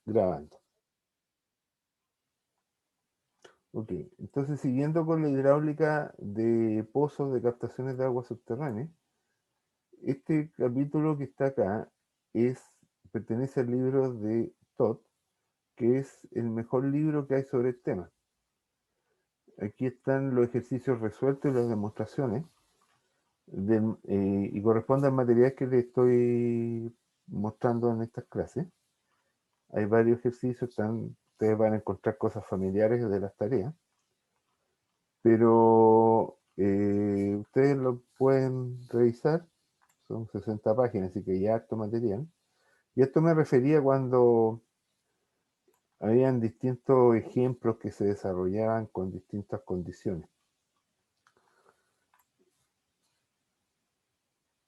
grabando. Ok, entonces siguiendo con la hidráulica de pozos de captaciones de agua subterránea, este capítulo que está acá pertenece al libro de Todd, que es el mejor libro que hay sobre el tema. Aquí están los ejercicios resueltos y las demostraciones, y corresponde al material que les estoy mostrando en estas clases. Hay varios ejercicios, ustedes van a encontrar cosas familiares de las tareas, pero ustedes lo pueden revisar, son 60 páginas, así que ya harto material. Y esto me refería cuando habían distintos ejemplos que se desarrollaban con distintas condiciones.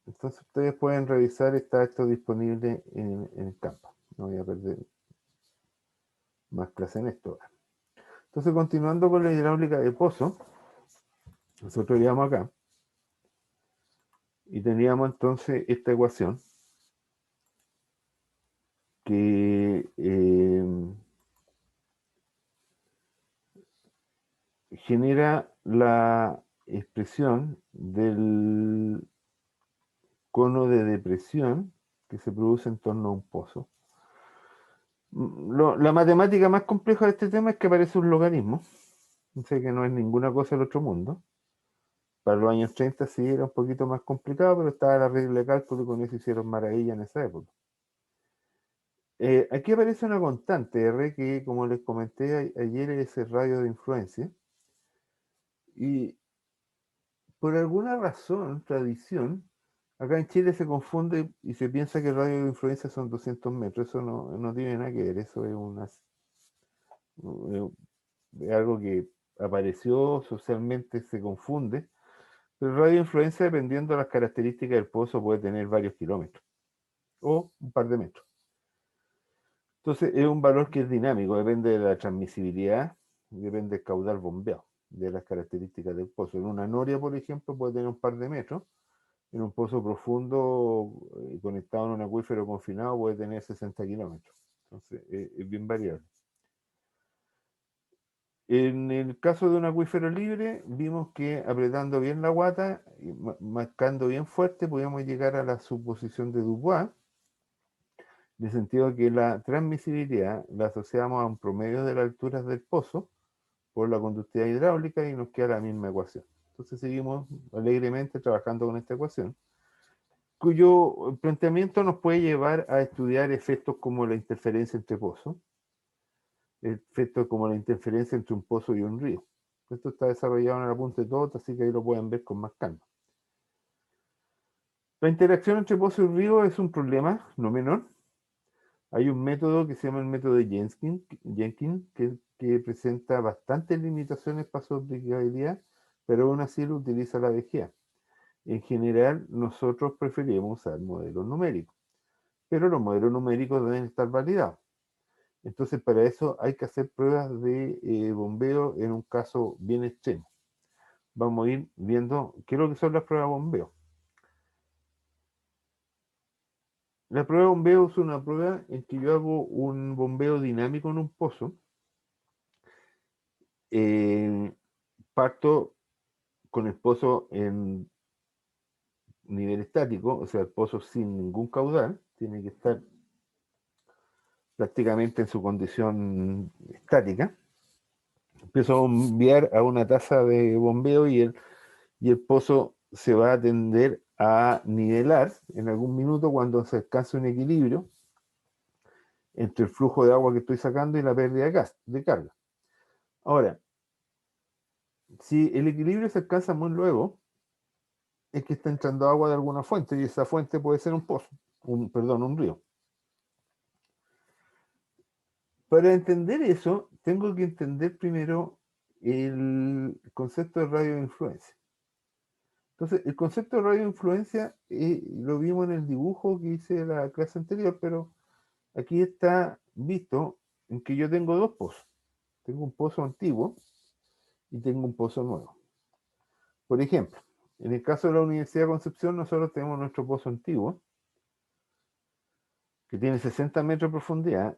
Entonces ustedes pueden revisar, está esto disponible en el campo. No voy a perder más clase en esto. Entonces, continuando con la hidráulica de pozo, nosotros íbamos acá y teníamos entonces esta ecuación que genera la expresión del cono de depresión que se produce en torno a un pozo. La matemática más compleja de este tema es que aparece un logaritmo, sé que no es ninguna cosa del otro mundo. Para los años 30 sí era un poquito más complicado, pero estaba la regla de cálculo y con eso hicieron maravillas en esa época. Aquí aparece una constante R que, como les comenté ayer, es el radio de influencia. Y por alguna razón, tradición, acá en Chile se confunde y se piensa que el radio de influencia son 200 metros. Eso no tiene nada que ver, eso es algo que apareció socialmente, se confunde. Pero el radio de influencia, dependiendo de las características del pozo, puede tener varios kilómetros o un par de metros. Entonces es un valor que es dinámico, depende de la transmisibilidad, depende del caudal bombeado, de las características del pozo. En una noria, por ejemplo, puede tener un par de metros. En un pozo profundo conectado en un acuífero confinado puede tener 60 kilómetros. Entonces es bien variable. En el caso de un acuífero libre, vimos que apretando bien la guata y marcando bien fuerte, podíamos llegar a la suposición de Dubois, en el sentido que la transmisibilidad la asociamos a un promedio de las alturas del pozo por la conductividad hidráulica y nos queda la misma ecuación. Entonces seguimos alegremente trabajando con esta ecuación, cuyo planteamiento nos puede llevar a estudiar efectos como la interferencia entre pozos, efectos como la interferencia entre un pozo y un río. Esto está desarrollado en el apunte de todos, así que ahí lo pueden ver con más calma. La interacción entre pozo y río es un problema no menor. Hay un método que se llama el método de Jenkins que presenta bastantes limitaciones para su aplicabilidad, pero aún así lo utiliza la VGA. En general, nosotros preferimos usar modelos numéricos, pero los modelos numéricos deben estar validados. Entonces, para eso hay que hacer pruebas de bombeo en un caso bien extremo. Vamos a ir viendo qué es lo que son las pruebas de bombeo. La prueba de bombeo es una prueba en que yo hago un bombeo dinámico en un pozo. Parto con el pozo en nivel estático, o sea, el pozo sin ningún caudal, tiene que estar prácticamente en su condición estática. Empiezo a bombear a una tasa de bombeo y el pozo se va a tender a nivelar en algún minuto cuando se alcance un equilibrio entre el flujo de agua que estoy sacando y la pérdida de carga. Ahora, si el equilibrio se alcanza muy luego, es que está entrando agua de alguna fuente y esa fuente puede ser un pozo, un río. Para entender eso, tengo que entender primero el concepto de radioinfluencia. Entonces, el concepto de radioinfluencia lo vimos en el dibujo que hice en la clase anterior, pero aquí está visto en que yo tengo dos pozos. Tengo un pozo antiguo y tengo un pozo nuevo. Por ejemplo, en el caso de la Universidad de Concepción, nosotros tenemos nuestro pozo antiguo, que tiene 60 metros de profundidad,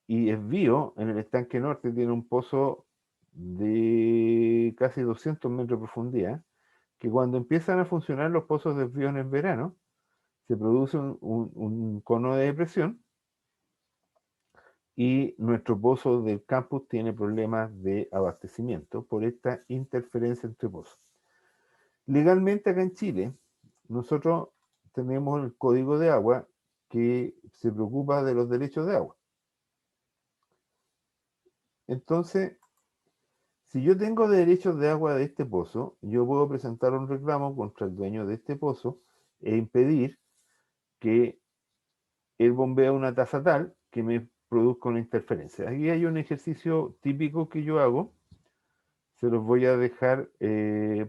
Y Esvío, en el estanque norte, tiene un pozo de casi 200 metros de profundidad, que cuando empiezan a funcionar los pozos de Esvío en el verano, se produce un cono de depresión y nuestro pozo del campus tiene problemas de abastecimiento por esta interferencia entre pozos. Legalmente acá en Chile, nosotros tenemos el Código de Agua que se preocupa de los derechos de agua. Entonces, si yo tengo derechos de agua de este pozo, yo puedo presentar un reclamo contra el dueño de este pozo e impedir que él bombee una tasa tal que me produzca una interferencia. Aquí hay un ejercicio típico que yo hago, se los voy a dejar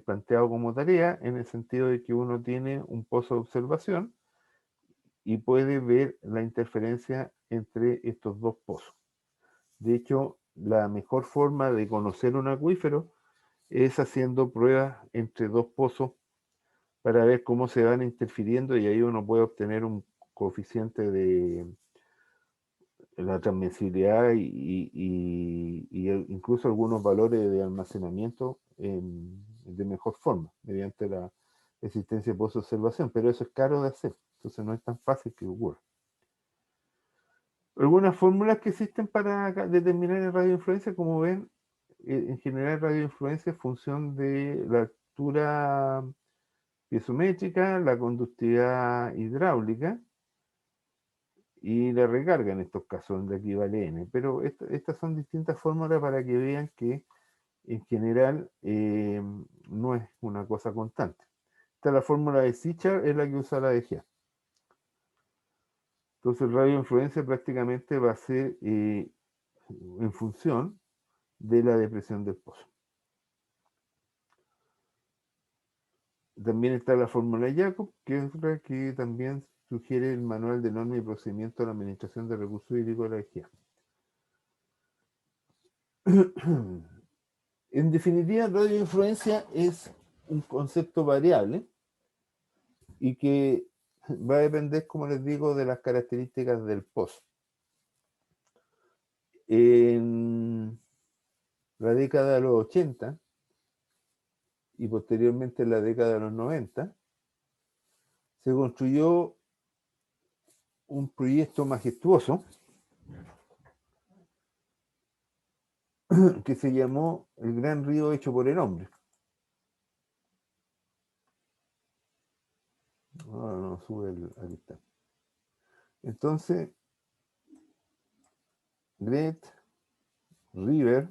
planteado como tarea, en el sentido de que uno tiene un pozo de observación y puede ver la interferencia entre estos dos pozos. De hecho, la mejor forma de conocer un acuífero es haciendo pruebas entre dos pozos para ver cómo se van interfiriendo y ahí uno puede obtener un coeficiente de la transmisibilidad y incluso algunos valores de almacenamiento de mejor forma, mediante la existencia de pozos de observación, pero eso es caro de hacer, entonces no es tan fácil que ocurra. Algunas fórmulas que existen para determinar el radio de influencia, como ven, en general el radio de influencia es función de la altura piezométrica, la conductividad hidráulica y la recarga en estos casos, donde aquí vale N. Pero estas son distintas fórmulas para que vean que en general no es una cosa constante. Esta la fórmula de Sichar, es la que usa la DGA. Entonces el radio de influencia prácticamente va a ser en función de la depresión del pozo. También está la fórmula de Jacob, que es otra que también sugiere el manual de normas y procedimiento de la administración de recursos hídricos de la DGA. En definitiva, radioinfluencia es un concepto variable y que va a depender, como les digo, de las características del pozo. En la década de los 80 y posteriormente en la década de los 90, se construyó un proyecto majestuoso que se llamó el Gran Río Hecho por el Hombre. Ahora no sube aquí está. Entonces, Great River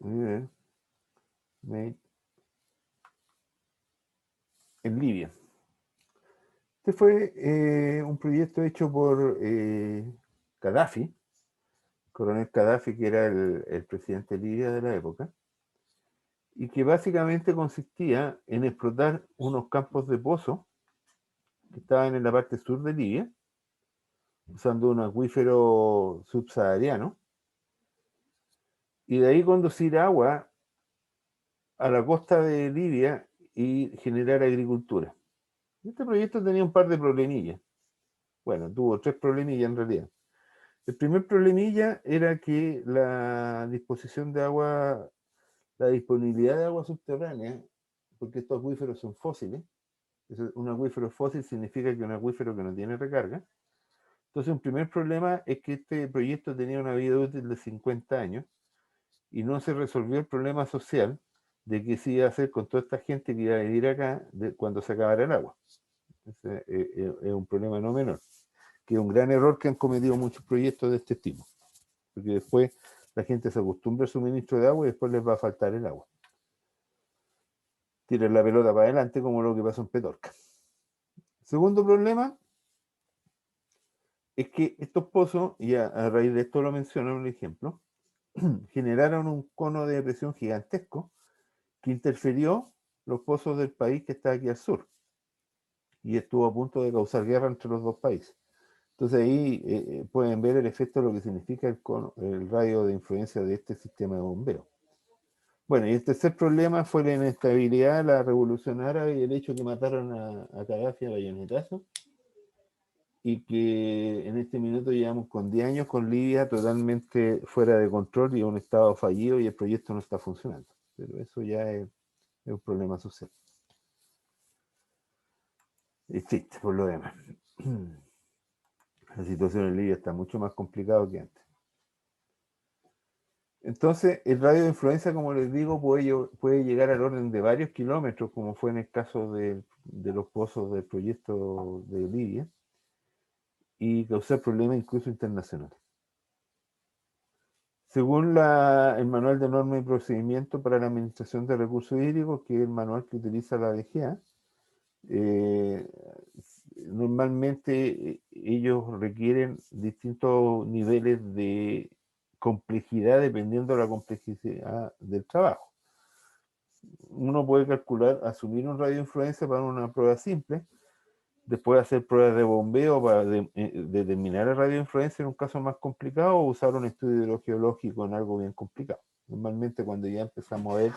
Made en Libia. Este fue un proyecto hecho por Gaddafi, coronel Gaddafi, que era el presidente de Libia de la época, y que básicamente consistía en explotar unos campos de pozo que estaban en la parte sur de Libia, usando un acuífero subsahariano, y de ahí conducir agua a la costa de Libia y generar agricultura. Este proyecto tenía un par de problemillas. Bueno, tuvo tres problemillas en realidad. El primer problemilla era que la disposición de agua, la disponibilidad de agua subterránea, porque estos acuíferos son fósiles, un acuífero fósil significa que un acuífero que no tiene recarga. Entonces, un primer problema es que este proyecto tenía una vida útil de 50 años y no se resolvió el problema social de qué se iba a hacer con toda esta gente que iba a vivir acá cuando se acabara el agua. Es un problema no menor, que es un gran error que han cometido muchos proyectos de este tipo, porque después la gente se acostumbra al suministro de agua y después les va a faltar el agua. Tiran la pelota para adelante como lo que pasó en Petorca. Segundo problema es que estos pozos, y a raíz de esto lo menciono en un ejemplo, generaron un cono de depresión gigantesco que interfirió los pozos del país que está aquí al sur y estuvo a punto de causar guerra entre los dos países. Entonces ahí pueden ver el efecto de lo que significa el radio de influencia de este sistema de bombeo. Bueno, y el tercer problema fue la inestabilidad, la revolución árabe y el hecho que mataron a Gaddafi a bayonetazo y que en este minuto llevamos con 10 años con Libia totalmente fuera de control y en un estado fallido y el proyecto no está funcionando. Pero eso ya es un problema social. Es triste por lo demás. La situación en Libia está mucho más complicada que antes. Entonces, el radio de influencia, como les digo, puede llegar al orden de varios kilómetros, como fue en el caso de los pozos del proyecto de Libia, y causar problemas incluso internacionales. Según el Manual de Normas y Procedimientos para la Administración de Recursos Hídricos, que es el manual que utiliza la DGA, normalmente ellos requieren distintos niveles de complejidad dependiendo de la complejidad del trabajo. Uno puede calcular, asumir un radio de influencia para una prueba simple, después hacer pruebas de bombeo para determinar el radio de influencia en un caso más complicado, o usar un estudio hidrogeológico en algo bien complicado. Normalmente cuando ya empezamos a ver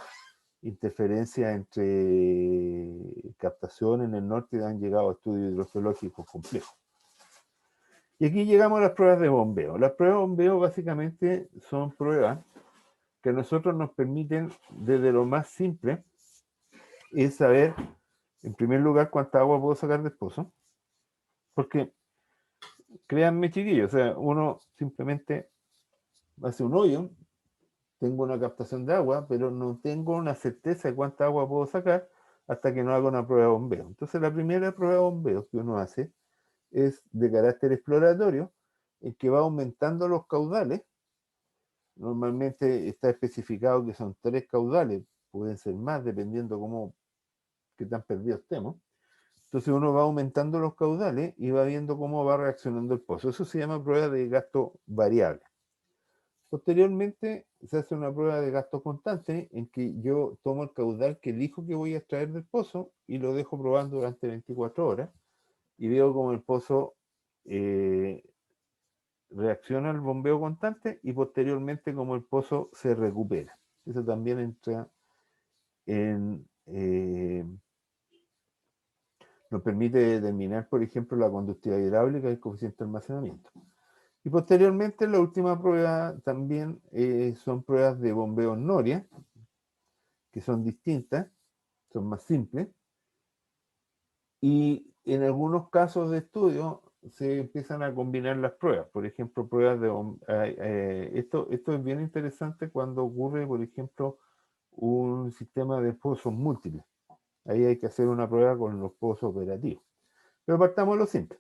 interferencias entre captación en el norte han llegado a estudios hidrogeológicos complejos. Y aquí llegamos a las pruebas de bombeo. Las pruebas de bombeo básicamente son pruebas que a nosotros nos permiten, desde lo más simple, es saber, en primer lugar, cuánta agua puedo sacar del pozo. Porque, créanme chiquillos, o sea, uno simplemente hace un hoyo, tengo una captación de agua, pero no tengo una certeza de cuánta agua puedo sacar hasta que no haga una prueba de bombeo. Entonces la primera prueba de bombeo que uno hace es de carácter exploratorio, en que va aumentando los caudales. Normalmente está especificado que son 3 caudales, pueden ser más dependiendo qué tan perdidos estemos. Entonces uno va aumentando los caudales y va viendo cómo va reaccionando el pozo. Eso se llama prueba de gasto variable. Posteriormente se hace una prueba de gasto constante en que yo tomo el caudal que elijo que voy a extraer del pozo y lo dejo probando durante 24 horas y veo cómo el pozo reacciona al bombeo constante y posteriormente cómo el pozo se recupera. Eso también entra en... nos permite determinar, por ejemplo, la conductividad hidráulica y el coeficiente de almacenamiento. Y posteriormente la última prueba también son pruebas de bombeo en noria, que son distintas, son más simples, y en algunos casos de estudio se empiezan a combinar las pruebas. Por ejemplo, pruebas de... esto es bien interesante cuando ocurre, por ejemplo, un sistema de pozos múltiples. Ahí hay que hacer una prueba con los pozos operativos. Pero partamos de lo simple.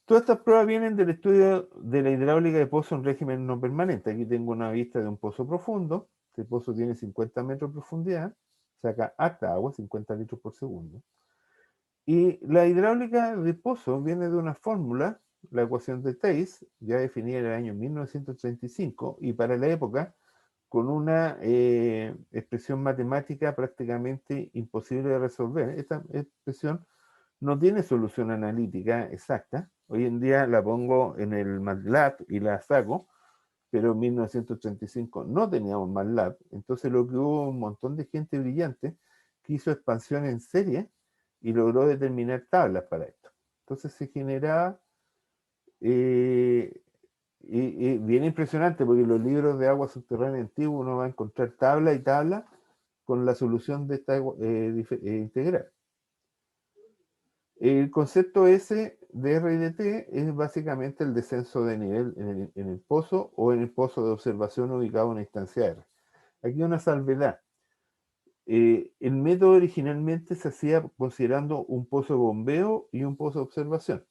Todas estas pruebas vienen del estudio de la hidráulica de pozo en régimen no permanente. Aquí tengo una vista de un pozo profundo. Este pozo tiene 50 metros de profundidad. Saca harta agua, 50 litros por segundo. Y la hidráulica de pozo viene de una fórmula, la ecuación de Thys, ya definida en el año 1935, y para la época con una expresión matemática prácticamente imposible de resolver. Esta expresión no tiene solución analítica exacta. Hoy en día la pongo en el MATLAB y la saco, pero en 1935 no teníamos MATLAB. Entonces lo que hubo un montón de gente brillante que hizo expansión en serie y logró determinar tablas para esto. Entonces se generaba bien impresionante, porque en los libros de agua subterránea antiguos uno va a encontrar tabla y tabla con la solución de esta integral. El concepto S de R y de T es básicamente el descenso de nivel en el pozo o en el pozo de observación ubicado en una instancia R. Aquí una salvedad. El método originalmente se hacía considerando un pozo de bombeo y un pozo de observación.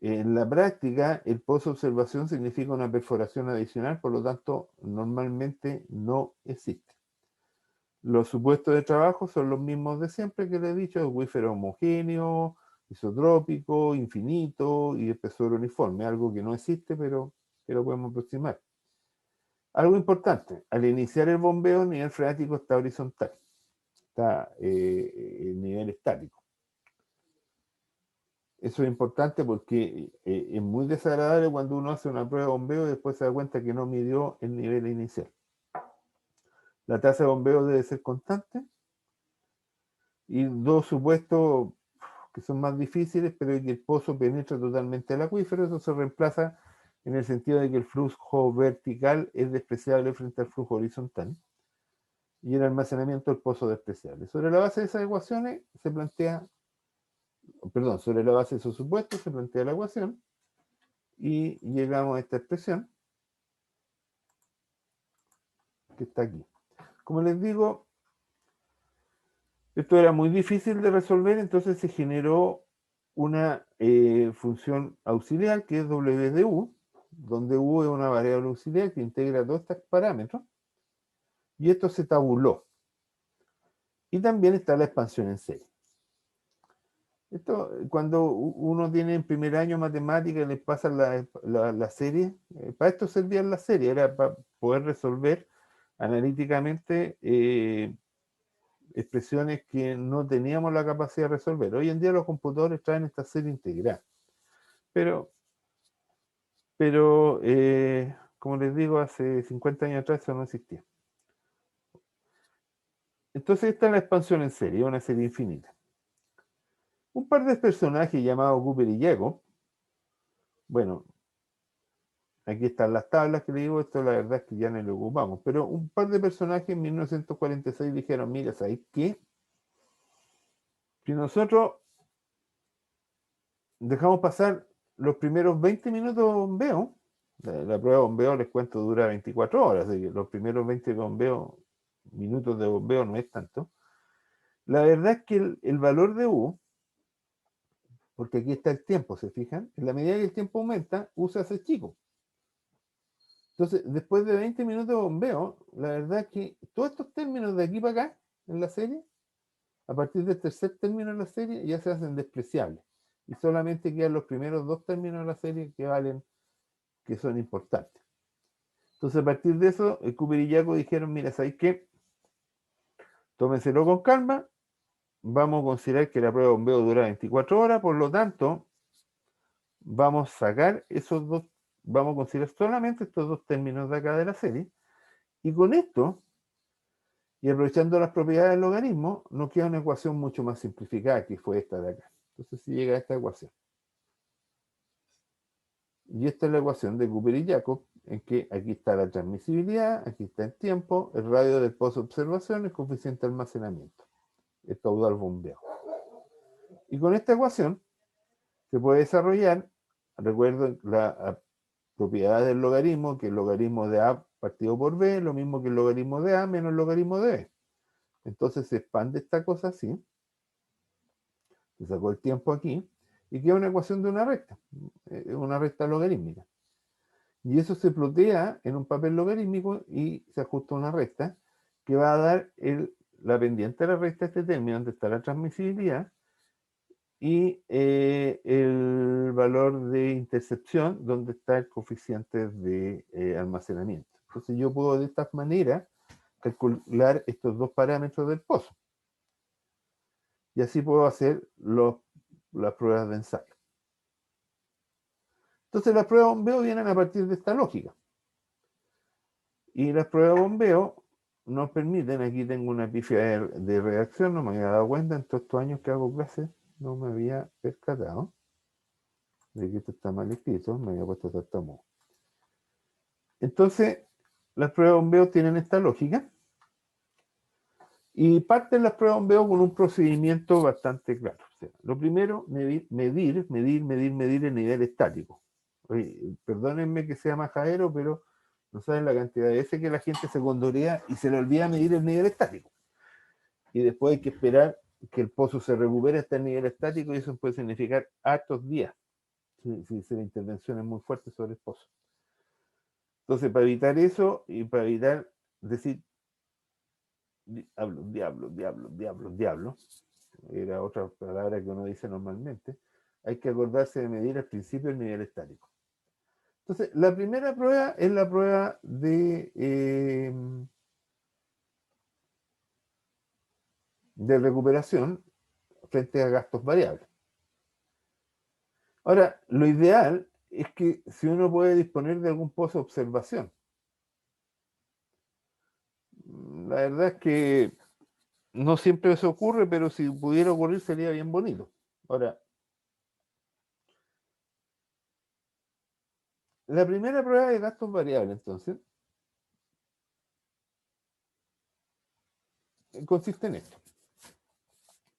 En la práctica, el pozo de observación significa una perforación adicional, por lo tanto, normalmente no existe. Los supuestos de trabajo son los mismos de siempre que les he dicho: acuífero homogéneo, isotrópico, infinito y espesor uniforme, algo que no existe, pero que lo podemos aproximar. Algo importante: al iniciar el bombeo, el nivel freático está horizontal, está en nivel estático. Eso es importante porque es muy desagradable cuando uno hace una prueba de bombeo y después se da cuenta que no midió el nivel inicial. La tasa de bombeo debe ser constante. Y dos supuestos que son más difíciles, pero que el pozo penetra totalmente el acuífero. Eso se reemplaza en el sentido de que el flujo vertical es despreciable frente al flujo horizontal y el almacenamiento del pozo despreciable. Sobre la base de esas ecuaciones se plantea, perdón, sobre la base de esos supuestos se plantea la ecuación y llegamos a esta expresión que está aquí. Como les digo, esto era muy difícil de resolver, entonces se generó una función auxiliar que es w de u, donde u es una variable auxiliar que integra todos estos parámetros, y esto se tabuló. Y también está la expansión en serie. Esto, cuando uno tiene en primer año matemáticas y le pasan la serie, para esto servía la serie, era para poder resolver analíticamente expresiones que no teníamos la capacidad de resolver. Hoy en día los computadores traen esta serie integral, pero como les digo, hace 50 años atrás eso no existía. Entonces esta es la expansión en serie, una serie infinita. Un par de personajes llamados Cooper y Jacob, bueno, aquí están las tablas que le digo, esto la verdad es que ya no lo ocupamos, pero un par de personajes en 1946 dijeron, mira, ¿sabéis qué? Si nosotros dejamos pasar los primeros 20 minutos de bombeo, la prueba de bombeo, les cuento, dura 24 horas, así que los primeros 20 minutos de bombeo no es tanto. La verdad es que el valor de U, porque aquí está el tiempo, ¿se fijan? En la medida que el tiempo aumenta, U se hace chico. Entonces, después de 20 minutos de bombeo, la verdad es que todos estos términos de aquí para acá, en la serie, a partir del tercer término en la serie, ya se hacen despreciables. Y solamente quedan los primeros dos términos de la serie que valen, que son importantes. Entonces, a partir de eso, el Cooper y Jacob dijeron, mira, ¿sabéis qué? Tómenselo con calma, vamos a considerar que la prueba de bombeo dura 24 horas, por lo tanto, vamos a sacar esos dos, vamos a considerar solamente estos dos términos de acá de la serie, y con esto, y aprovechando las propiedades del logaritmo, nos queda una ecuación mucho más simplificada, que fue esta de acá. Entonces se llega a esta ecuación. Y esta es la ecuación de Cooper y Jacob, en que aquí está la transmisibilidad, aquí está el tiempo, el radio del pozo de observación, el coeficiente de almacenamiento, el caudal bombeo. Y con esta ecuación se puede desarrollar, recuerden, la propiedad del logaritmo, que el logaritmo de A partido por B, lo mismo que el logaritmo de A menos el logaritmo de B. Entonces se expande esta cosa así, se sacó el tiempo aquí, y queda una ecuación de una recta logarítmica. Y eso se plotea en un papel logarítmico y se ajusta una recta que va a dar la pendiente de la recta, este término donde está la transmisibilidad, y el valor de intercepción donde está el coeficiente de almacenamiento. Entonces yo puedo de esta manera calcular estos dos parámetros del pozo. Y así puedo hacer las pruebas de ensayo. Entonces las pruebas de bombeo vienen a partir de esta lógica. Y las pruebas de bombeo nos permiten, aquí tengo una pifia de redacción, no me había dado cuenta en todos estos años que hago clases, no me había percatado de que esto está mal escrito, me había puesto tartamudo. Entonces, las pruebas de bombeo tienen esta lógica y parten las pruebas de bombeo con un procedimiento bastante claro. O sea, lo primero, medir el nivel estático. Oye, perdónenme que sea majadero, pero no saben la cantidad de veces que la gente se condorea y se le olvida medir el nivel estático. Y después hay que esperar que el pozo se recupere hasta el nivel estático y eso puede significar hartos días si la intervención es muy fuerte sobre el pozo. Entonces, para evitar eso y para evitar decir diablo, era otra palabra que uno dice normalmente, hay que acordarse de medir al principio el nivel estático. Entonces, la primera prueba es la prueba de recuperación frente a gastos variables. Ahora, lo ideal es que si uno puede disponer de algún pozo de observación. La verdad es que no siempre eso ocurre, pero si pudiera ocurrir sería bien bonito. Ahora, la primera prueba de gastos variables, entonces, consiste en esto.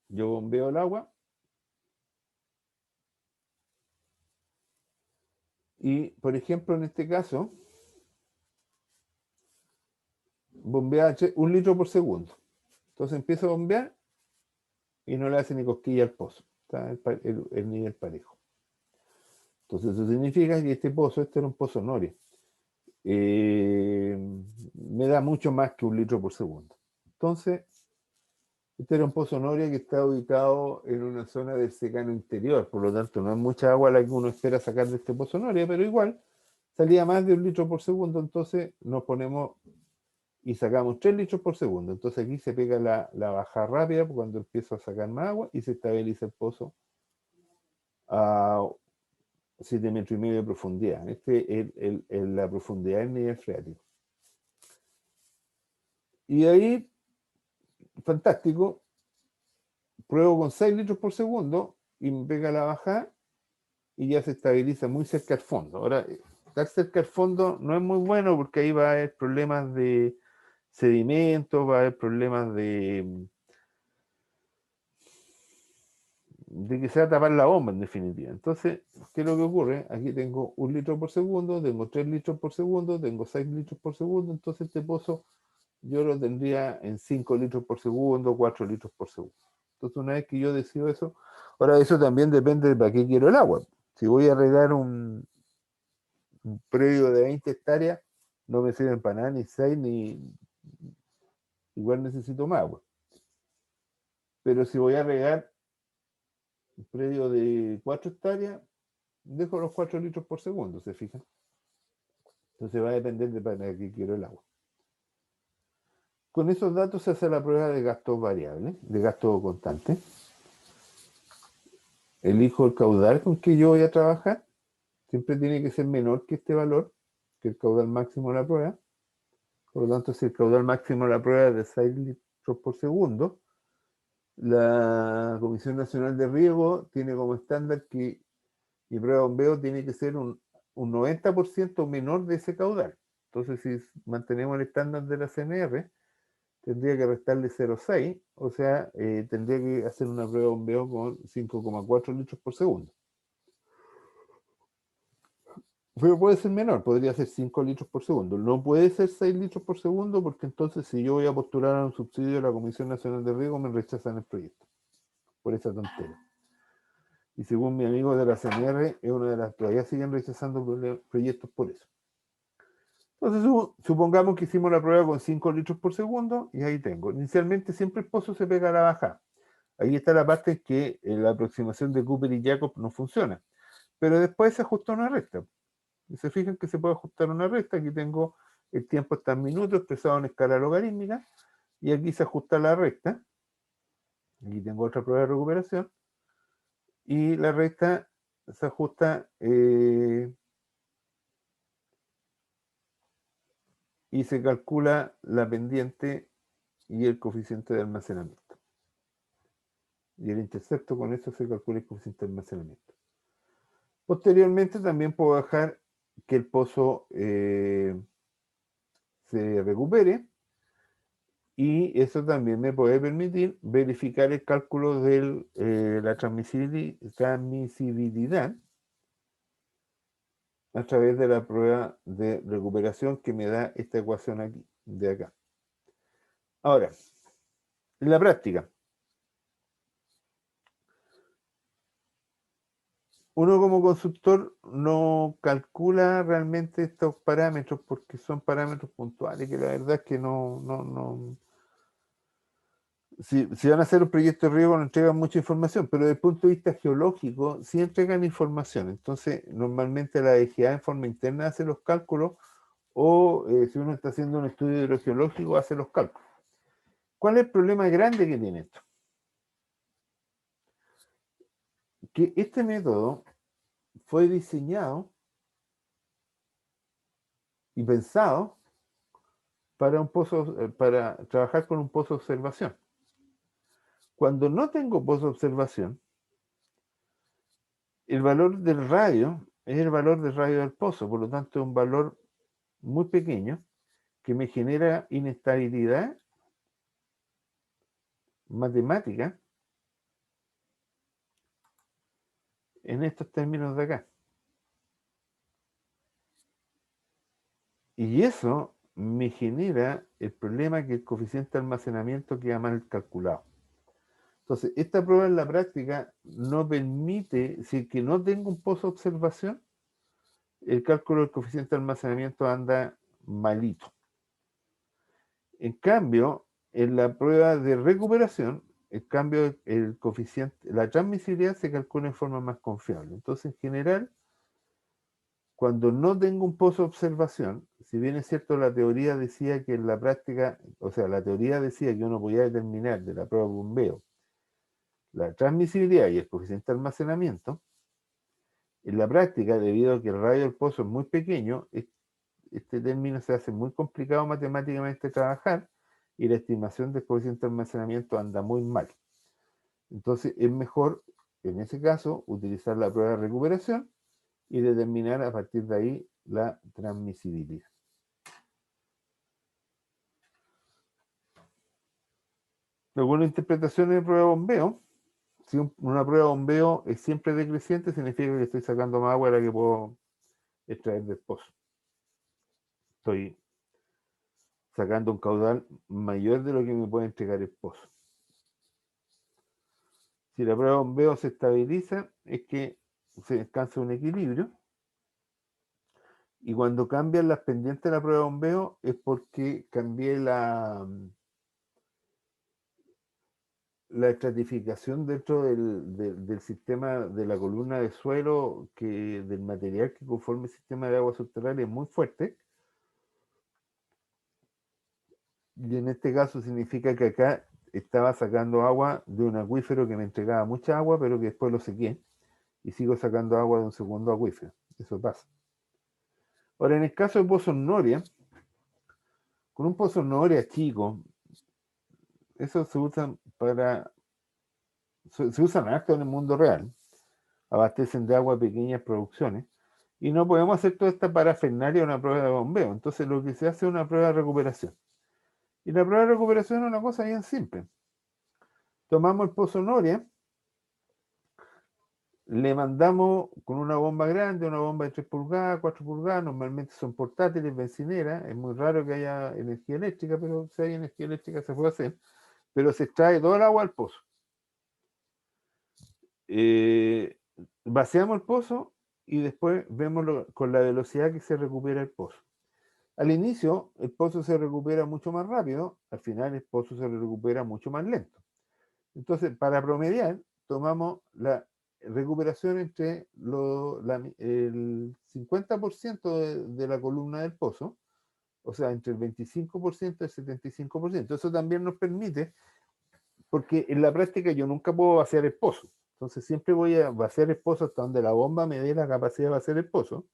Yo bombeo el agua y, por ejemplo, en este caso, bombea 1 litro por segundo. Entonces empiezo a bombear y no le hace ni cosquilla al pozo. Está el nivel parejo. Entonces eso significa que este era un pozo Noria. Me da mucho más que 1 litro por segundo. Entonces, este era un pozo Noria que está ubicado en una zona del secano interior, por lo tanto no es mucha agua la que uno espera sacar de este pozo Noria, pero igual salía más de 1 litro por segundo, entonces nos ponemos y sacamos 3 litros por segundo. Entonces aquí se pega la bajada rápida cuando empiezo a sacar más agua y se estabiliza el pozo a 7,5 metros de profundidad. Este es la profundidad del nivel freático. Y ahí, fantástico, pruebo con 6 litros por segundo y me pega la bajada y ya se estabiliza muy cerca al fondo. Ahora, estar cerca al fondo no es muy bueno porque ahí va a haber problemas de sedimentos, va a haber problemas de que se va a tapar la bomba en definitiva. Entonces, ¿qué es lo que ocurre? Aquí tengo 1 litro por segundo, tengo 3 litros por segundo, tengo 6 litros por segundo, entonces este pozo yo lo tendría en 5 litros por segundo, 4 litros por segundo. Entonces, una vez que yo decido eso, ahora eso también depende de para qué quiero el agua. Si voy a regar un predio de 20 hectáreas, no me sirven para nada, ni 6, ni igual necesito más agua. Pero si voy a regar un predio de 4 hectáreas, dejo los 4 litros por segundo, ¿se fijan? Entonces va a depender de para qué quiero el agua. Con esos datos se hace la prueba de gasto variable, de gasto constante. Elijo el caudal con que yo voy a trabajar. Siempre tiene que ser menor que este valor, que el caudal máximo de la prueba. Por lo tanto, si el caudal máximo de la prueba es de 6 litros por segundo, la Comisión Nacional de Riego tiene como estándar que mi prueba de bombeo tiene que ser un 90% menor de ese caudal. Entonces, si mantenemos el estándar de la CNR, tendría que restarle 0,6, o sea, tendría que hacer una prueba de bombeo con 5,4 litros por segundo. Pero puede ser menor, podría ser 5 litros por segundo. No puede ser 6 litros por segundo porque entonces si yo voy a postular a un subsidio de la Comisión Nacional de Riego me rechazan el proyecto por esa tontera. Y según mi amigo de la CNR, es una de las todavía siguen rechazando proyectos por eso. Entonces supongamos que hicimos la prueba con 5 litros por segundo y ahí tengo. Inicialmente siempre el pozo se pega a la bajada. Ahí está la parte en que la aproximación de Cooper y Jacob no funciona. Pero después se ajusta una recta. Y se fijan que se puede ajustar una recta. Aquí tengo el tiempo está en minutos expresado en escala logarítmica. Y aquí se ajusta la recta. Aquí tengo otra prueba de recuperación. Y la recta se ajusta y se calcula la pendiente y el coeficiente de almacenamiento. Y el intercepto, con eso se calcula el coeficiente de almacenamiento. Posteriormente también puedo dejar que el pozo se recupere y eso también me puede permitir verificar el cálculo de la transmisibilidad a través de la prueba de recuperación que me da esta ecuación aquí, de acá. Ahora, en la práctica, uno como consultor no calcula realmente estos parámetros porque son parámetros puntuales que la verdad es que no. Si van a hacer un proyecto de riego no entregan mucha información, pero desde el punto de vista geológico sí entregan información. Entonces, normalmente la DGA en forma interna hace los cálculos o si uno está haciendo un estudio hidrogeológico hace los cálculos. ¿Cuál es el problema grande que tiene esto? Que este método fue diseñado y pensado para para trabajar con un pozo de observación. Cuando no tengo pozo de observación, el valor del radio es el valor del radio del pozo, por lo tanto es un valor muy pequeño que me genera inestabilidad matemática en estos términos de acá. Y eso me genera el problema que el coeficiente de almacenamiento queda mal calculado. Entonces, esta prueba en la práctica no permite, si que no tengo un pozo de observación, el cálculo del coeficiente de almacenamiento anda malito. En cambio, en la prueba de recuperación, el cambio, el coeficiente, la transmisibilidad se calcula en forma más confiable. Entonces, en general, cuando no tengo un pozo de observación, si bien es cierto la teoría decía que en la práctica, o sea, la teoría decía que uno podía determinar de la prueba de bombeo la transmisibilidad y el coeficiente de almacenamiento, en la práctica, debido a que el radio del pozo es muy pequeño, este término se hace muy complicado matemáticamente trabajar y la estimación del coeficiente de almacenamiento anda muy mal. Entonces es mejor, en ese caso, utilizar la prueba de recuperación y determinar a partir de ahí la transmisibilidad. Algunas interpretaciones de prueba de bombeo. Si una prueba de bombeo es siempre decreciente, significa que estoy sacando más agua de la que puedo extraer del pozo. Estoy sacando un caudal mayor de lo que me puede entregar el pozo. Si la prueba de bombeo se estabiliza, es que se alcanza un equilibrio. Y cuando cambian las pendientes de la prueba de bombeo es porque cambié la estratificación dentro del sistema de la columna de suelo, del material que conforma el sistema de agua subterránea es muy fuerte. Y en este caso significa que acá estaba sacando agua de un acuífero que me entregaba mucha agua, pero que después lo sequé y sigo sacando agua de un segundo acuífero. Eso pasa. Ahora, en el caso de pozos Noria, con un pozo Noria chico, eso se usan se usan harto en el mundo real, abastecen de agua pequeñas producciones, y no podemos hacer toda esta parafernalia una prueba de bombeo. Entonces lo que se hace es una prueba de recuperación. Y la prueba de recuperación es una cosa bien simple. Tomamos el pozo Noria, le mandamos con una bomba grande, una bomba de 3 pulgadas, 4 pulgadas, normalmente son portátiles, bencineras, es muy raro que haya energía eléctrica, pero si hay energía eléctrica se puede hacer, pero se extrae todo el agua al pozo. Vaciamos el pozo y después vemos con la velocidad que se recupera el pozo. Al inicio el pozo se recupera mucho más rápido, al final el pozo se recupera mucho más lento. Entonces, para promediar, tomamos la recuperación entre el 50% de la columna del pozo, o sea, entre el 25% y el 75%. Eso también nos permite, porque en la práctica yo nunca puedo vaciar el pozo. Entonces siempre voy a vaciar el pozo hasta donde la bomba me dé la capacidad de vaciar el pozo.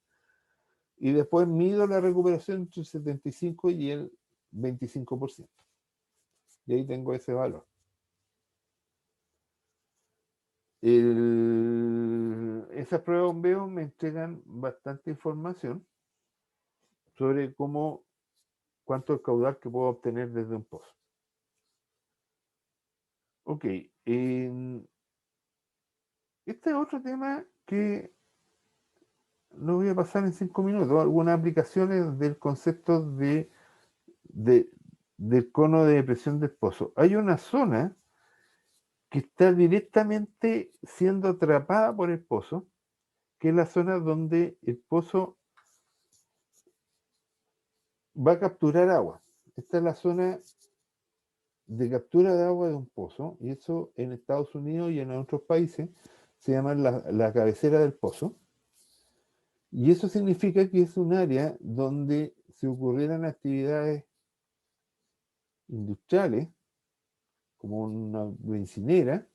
Y después mido la recuperación entre el 75 y el 25%. Y ahí tengo ese valor. Esas pruebas de bombeo me entregan bastante información sobre cuánto es el caudal que puedo obtener desde un pozo. Ok, este es otro tema que lo voy a pasar en 5 minutos. Algunas aplicaciones del concepto del cono de depresión del pozo. Hay una zona que está directamente siendo atrapada por el pozo, que es la zona donde el pozo va a capturar agua. Esta es la zona de captura de agua de un pozo, y eso en Estados Unidos y en otros países se llama la cabecera del pozo. Y eso significa que es un área donde si ocurrieran actividades industriales, como una bencinera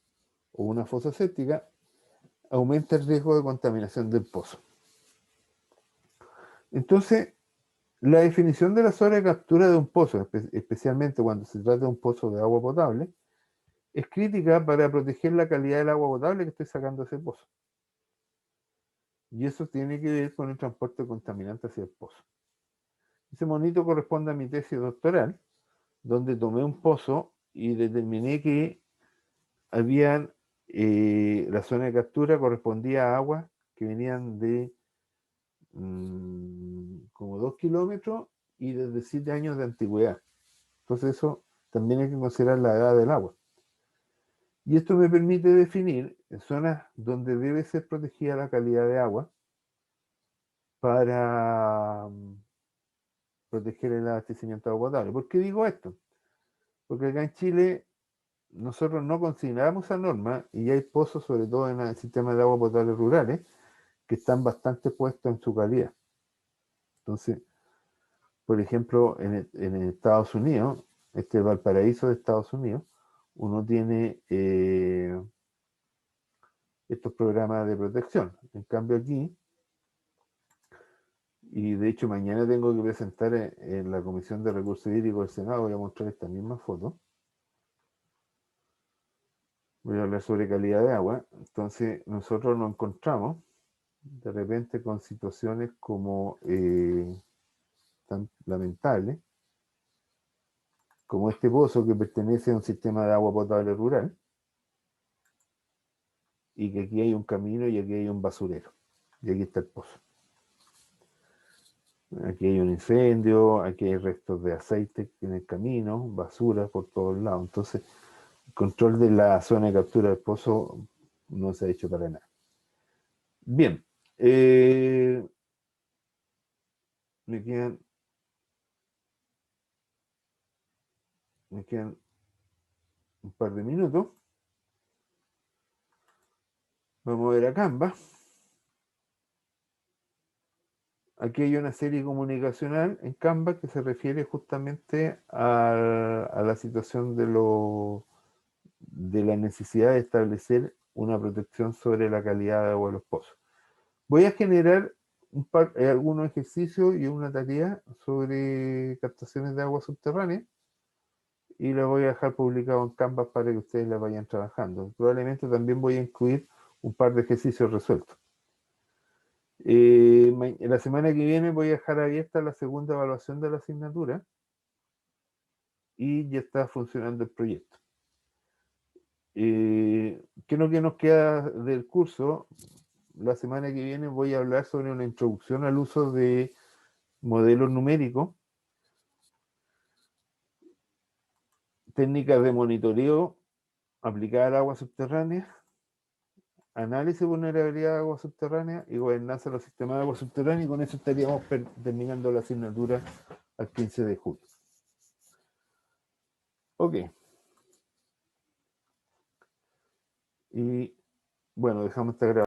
o una fosa séptica, aumenta el riesgo de contaminación del pozo. Entonces, la definición de la zona de captura de un pozo, especialmente cuando se trata de un pozo de agua potable, es crítica para proteger la calidad del agua potable que estoy sacando de ese pozo. Y eso tiene que ver con el transporte contaminante hacia el pozo. Ese monito corresponde a mi tesis doctoral, donde tomé un pozo y determiné que habían, la zona de captura correspondía a aguas que venían de como 2 kilómetros y desde 7 años de antigüedad. Entonces eso también hay que considerar la edad del agua. Y esto me permite definir zonas donde debe ser protegida la calidad de agua para proteger el abastecimiento de agua potable. ¿Por qué digo esto? Porque acá en Chile nosotros no consideramos esa norma y hay pozos, sobre todo en el sistema de agua potable rurales, que están bastante puestos en su calidad. Entonces, por ejemplo, en Estados Unidos, este Valparaíso de Estados Unidos, uno tiene estos programas de protección. En cambio aquí, y de hecho mañana tengo que presentar en la Comisión de Recursos Hídricos del Senado, voy a mostrar esta misma foto. Voy a hablar sobre calidad de agua. Entonces nosotros nos encontramos de repente con situaciones como tan lamentables, como este pozo que pertenece a un sistema de agua potable rural, y que aquí hay un camino y aquí hay un basurero, y aquí está el pozo. Aquí hay un incendio, aquí hay restos de aceite en el camino, basura por todos lados. Entonces, el control de la zona de captura del pozo no se ha hecho para nada. Bien, me quedan un par de minutos. Vamos a ver a Canva. Aquí hay una serie comunicacional en Canva que se refiere justamente a la situación de la necesidad de establecer una protección sobre la calidad de agua de los pozos. Voy a generar algunos ejercicios y una tarea sobre captaciones de agua subterránea y la voy a dejar publicado en Canva para que ustedes la vayan trabajando. Probablemente también voy a incluir un par de ejercicios resueltos. La semana que viene voy a dejar abierta la segunda evaluación de la asignatura y ya está funcionando el proyecto. ¿Qué es lo que nos queda del curso? La semana que viene voy a hablar sobre una introducción al uso de modelos numéricos, técnicas de monitoreo aplicadas al agua subterránea, análisis de vulnerabilidad de agua subterránea y gobernanza de los sistemas de agua subterránea, y con eso estaríamos terminando la asignatura al 15 de julio. Ok. Y bueno, dejamos esta grabación.